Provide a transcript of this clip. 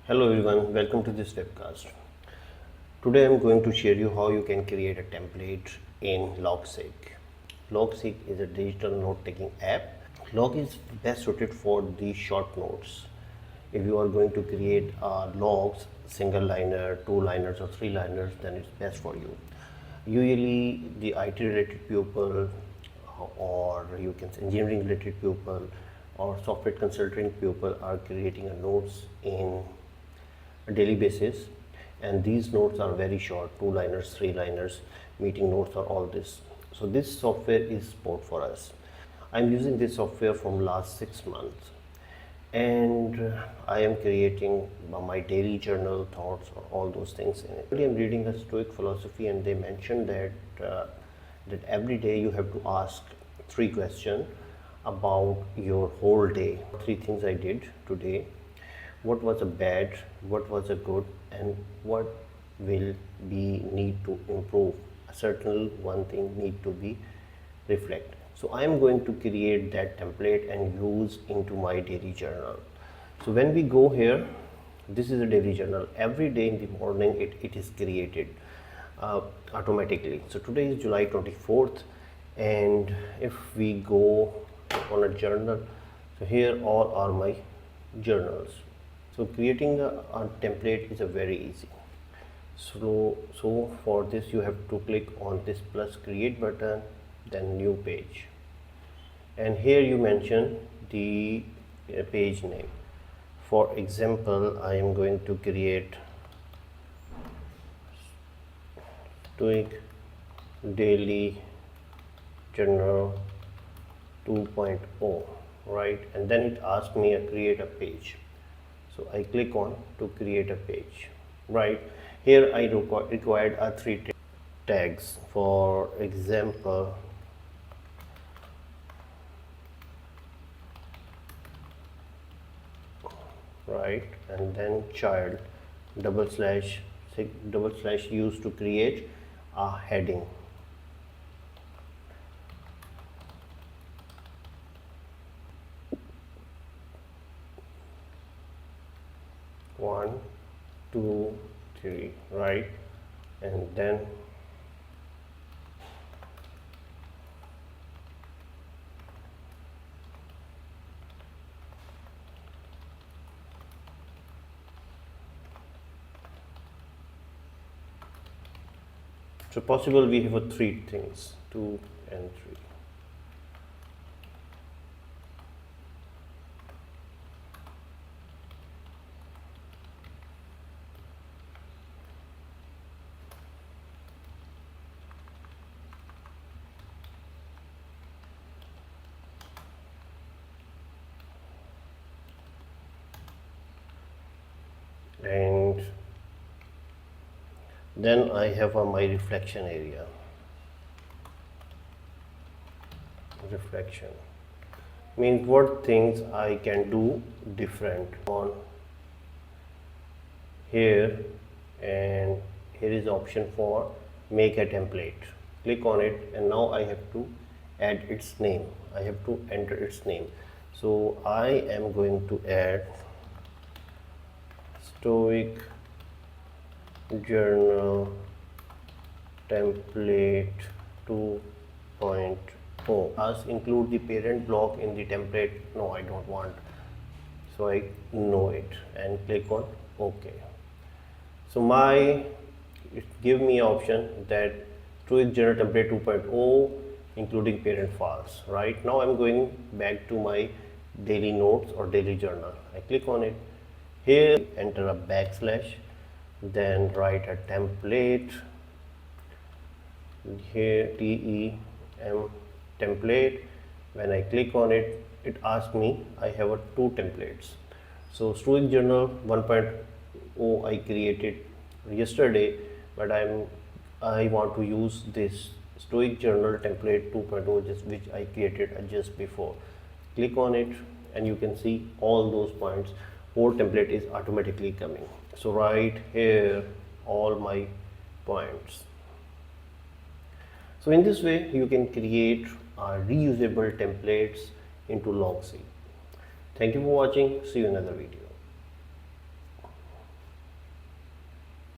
Hello everyone, welcome to this webcast. Today I'm going to share you how you can create a template in LogSEQ. LogSEQ is a digital note-taking app. Log is best suited for the short notes. If you are going to create logs, single liner, two liners or three liners, then it's best for you. Usually the IT related people or you can say engineering related people or software consulting people are creating a notes in a daily basis, and these notes are very short, two liners, three liners, meeting notes or all this. So this software is sport for us. I'm using this software from last 6 months, and I am creating my daily journal thoughts or all those things in it. I'm reading a Stoic philosophy, and they mentioned that every day you have to ask three questions about your whole day. Three things I did today. What was a bad, what was a good, and what will be need to improve. A certain one thing need to be reflect. So I am going to create that template and use into my daily journal. So when we go here, this is a daily journal. Every day in the morning it is created automatically. So today is July 24th, and if we go on a journal, so here all are my journals. So creating a template is a very easy. So for this you have to click on this plus create button, then new page, and here you mention the page name. For example, I am going to create Stoic Daily Journal 2.0, right? And then it asks me to create a page. So I click on to create a page, right? Here I required a three tags. For example, right, and then child double slash used to create a heading. One, two, three, right, and then so possible we have three things, 2 and 3. And then I have my reflection area. Reflection means what things I can do different on here, and here is option for make a template. Click on it, and now I have to add its name. I have to enter its name. So I am going to add Stoic Journal Template 2.0. As include the parent block in the template. No, I don't want. So I know it and click on OK. So it give me an option that Stoic Journal Template 2.0 including parent files. Right now I'm going back to my daily notes or daily journal. I click on it. Here enter a backslash, then write a template. Here TEM template. When I click on it, it asks me I have two templates. So Stoic Journal 1.0 I created yesterday, but I want to use this Stoic Journal template 2.0 which I created just before. Click on it, and you can see all those points. Whole template is automatically coming. So right here all my points. So in this way you can create reusable templates into LogSEQ. Thank you for watching. See you in another video.